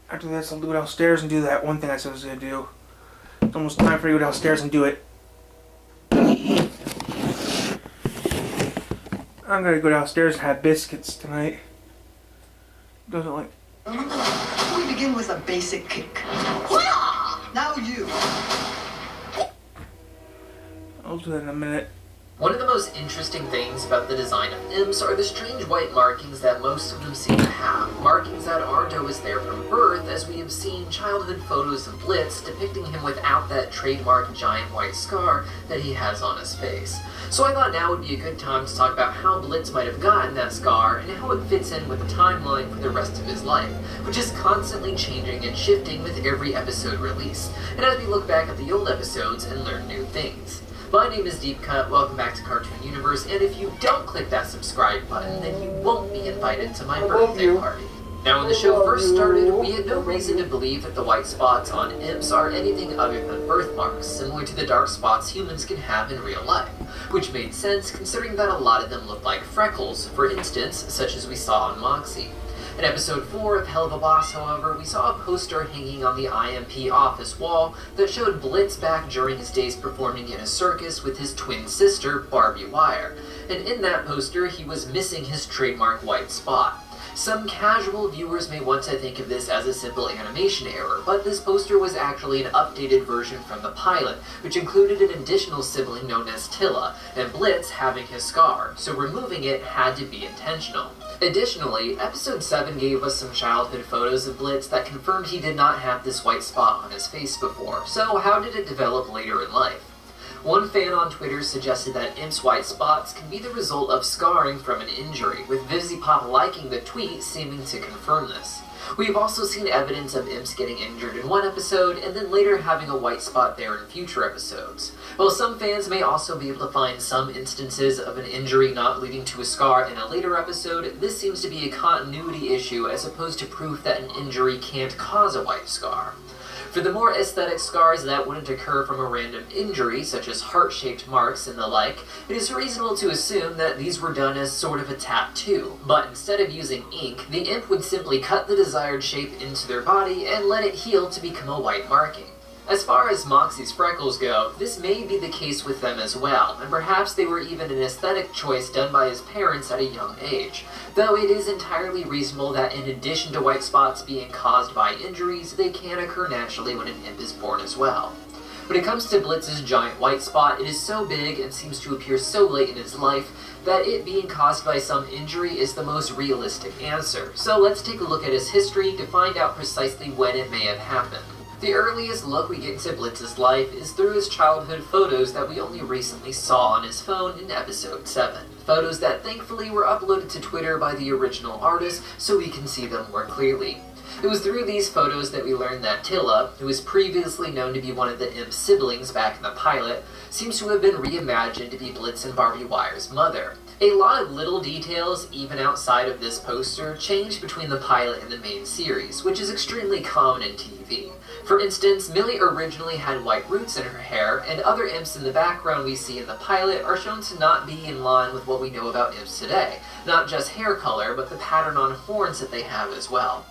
After this, I'll go downstairs and do that one thing I said I was going to do. It's almost time for me to go downstairs and do it. I'm going to go downstairs and have biscuits tonight. Doesn't like... We begin with a basic kick. Now you. I'll do that in a minute. One of the most interesting things about the design of imps are the strange white markings that most of them seem to have. Markings that aren't always there from birth, as we have seen childhood photos of Blitz depicting him without that trademark giant white scar that he has on his face. So I thought now would be a good time to talk about how Blitz might have gotten that scar and how it fits in with the timeline for the rest of his life, which is constantly changing and shifting with every episode release, and as we look back at the old episodes and learn new things. My name is Deep Cut, welcome back to Cartoon Universe, and if you don't click that subscribe button, then you won't be invited to my birthday party. Now, when the show first started, we had no reason to believe that the white spots on imps are anything other than birthmarks, similar to the dark spots humans can have in real life, which made sense considering that a lot of them look like freckles, for instance, such as we saw on Moxie. In episode 4 of Hell of a Boss, however, we saw a poster hanging on the IMP office wall that showed Blitz back during his days performing in a circus with his twin sister, Barbie Wire, and in that poster he was missing his trademark white spot. Some casual viewers may want to think of this as a simple animation error, but this poster was actually an updated version from the pilot, which included an additional sibling known as Tilla, and Blitz having his scar, so removing it had to be intentional. Additionally, episode 7 gave us some childhood photos of Blitz that confirmed he did not have this white spot on his face before, so how did it develop later in life? One fan on Twitter suggested that Imp's white spots can be the result of scarring from an injury, with VivziePop liking the tweet seeming to confirm this. We've also seen evidence of imps getting injured in one episode, and then later having a white spot there in future episodes. While some fans may also be able to find some instances of an injury not leading to a scar in a later episode, this seems to be a continuity issue as opposed to proof that an injury can't cause a white scar. For the more aesthetic scars that wouldn't occur from a random injury, such as heart-shaped marks and the like, it is reasonable to assume that these were done as sort of a tattoo, but instead of using ink, the imp would simply cut the desired shape into their body and let it heal to become a white marking. As far as Moxie's freckles go, this may be the case with them as well, and perhaps they were even an aesthetic choice done by his parents at a young age, though it is entirely reasonable that in addition to white spots being caused by injuries, they can occur naturally when an imp is born as well. When it comes to Blitz's giant white spot, it is so big and seems to appear so late in his life that it being caused by some injury is the most realistic answer, so let's take a look at his history to find out precisely when it may have happened. The earliest look we get into Blitz's life is through his childhood photos that we only recently saw on his phone in episode 7. Photos that thankfully were uploaded to Twitter by the original artist so we can see them more clearly. It was through these photos that we learned that Tilla, who was previously known to be one of the Imp's siblings back in the pilot, seems to have been reimagined to be Blitz and Barbie Wire's mother. A lot of little details, even outside of this poster, changed between the pilot and the main series, which is extremely common in TV. For instance, Millie originally had white roots in her hair, and other imps in the background we see in the pilot are shown to not be in line with what we know about imps today. Not just hair color, but the pattern on horns that they have as well.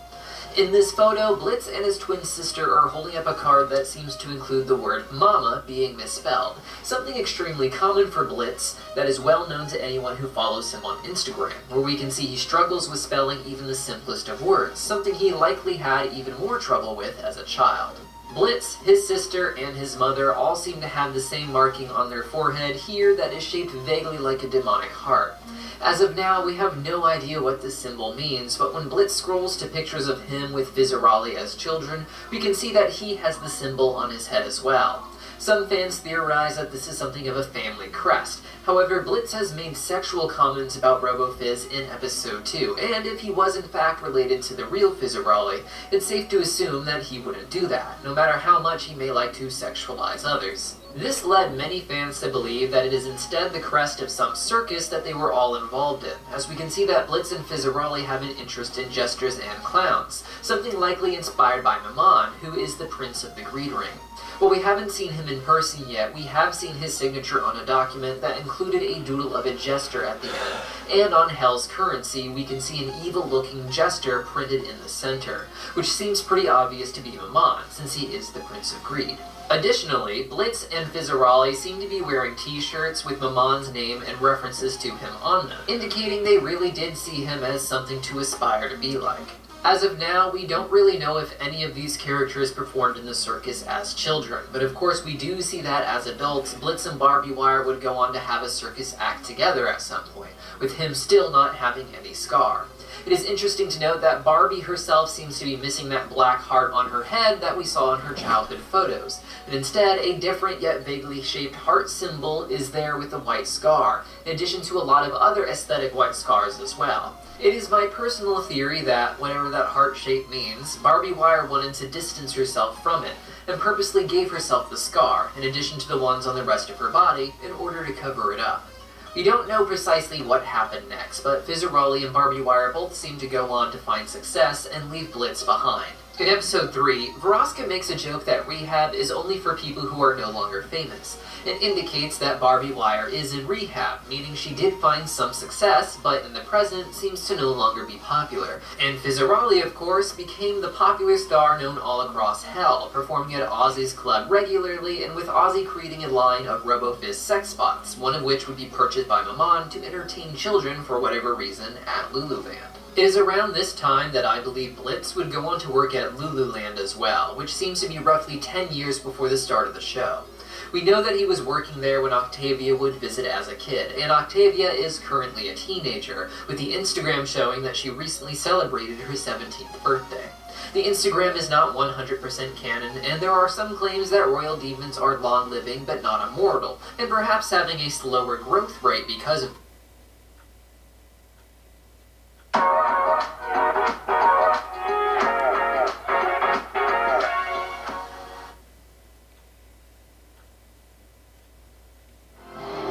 In this photo, Blitz and his twin sister are holding up a card that seems to include the word mama being misspelled, something extremely common for Blitz that is well known to anyone who follows him on Instagram, where we can see he struggles with spelling even the simplest of words, something he likely had even more trouble with as a child. Blitz, his sister, and his mother all seem to have the same marking on their forehead here that is shaped vaguely like a demonic heart. As of now, we have no idea what this symbol means, but when Blitz scrolls to pictures of him with Vizzarali as children, we can see that he has the symbol on his head as well. Some fans theorize that this is something of a family crest. However, Blitz has made sexual comments about RoboFizz in episode 2, and if he was in fact related to the real Fizzaroli, it's safe to assume that he wouldn't do that, no matter how much he may like to sexualize others. This led many fans to believe that it is instead the crest of some circus that they were all involved in, as we can see that Blitz and Fizzarolli have an interest in jesters and clowns, something likely inspired by Maman, who is the Prince of the Greed Ring. While we haven't seen him in person yet, we have seen his signature on a document that included a doodle of a jester at the end, and on Hell's currency we can see an evil-looking jester printed in the center, which seems pretty obvious to be Maman, since he is the Prince of Greed. Additionally, Blitz and Fizzarolli seem to be wearing t-shirts with Maman's name and references to him on them, indicating they really did see him as something to aspire to be like. As of now, we don't really know if any of these characters performed in the circus as children, but of course we do see that as adults, Blitz and Barbie Wire would go on to have a circus act together at some point, with him still not having any scar. It is interesting to note that Barbie herself seems to be missing that black heart on her head that we saw in her childhood photos, and instead a different yet vaguely shaped heart symbol is there with a white scar, in addition to a lot of other aesthetic white scars as well. It is my personal theory that, whatever that heart shape means, Barbie Wire wanted to distance herself from it, and purposely gave herself the scar, in addition to the ones on the rest of her body, in order to cover it up. We don't know precisely what happened next, but Fizzarolli and Barbie Wire both seem to go on to find success and leave Blitz behind. In episode 3, Veroska makes a joke that rehab is only for people who are no longer famous, and indicates that Barbie Wire is in rehab, meaning she did find some success, but in the present seems to no longer be popular. And Fizzarolli, of course, became the popular star known all across Hell, performing at Ozzy's club regularly, and with Ozzy creating a line of RoboFizz sex spots, one of which would be purchased by Maman to entertain children for whatever reason at Lululand. It is around this time that I believe Blitz would go on to work at Lululand as well, which seems to be roughly 10 years before the start of the show. We know that he was working there when Octavia would visit as a kid, and Octavia is currently a teenager, with the Instagram showing that she recently celebrated her 17th birthday. The Instagram is not 100% canon, and there are some claims that royal demons are long-living but not immortal, and perhaps having a slower growth rate because of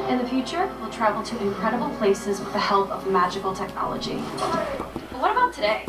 In the future, we'll travel to incredible places with the help of magical technology. But what about today?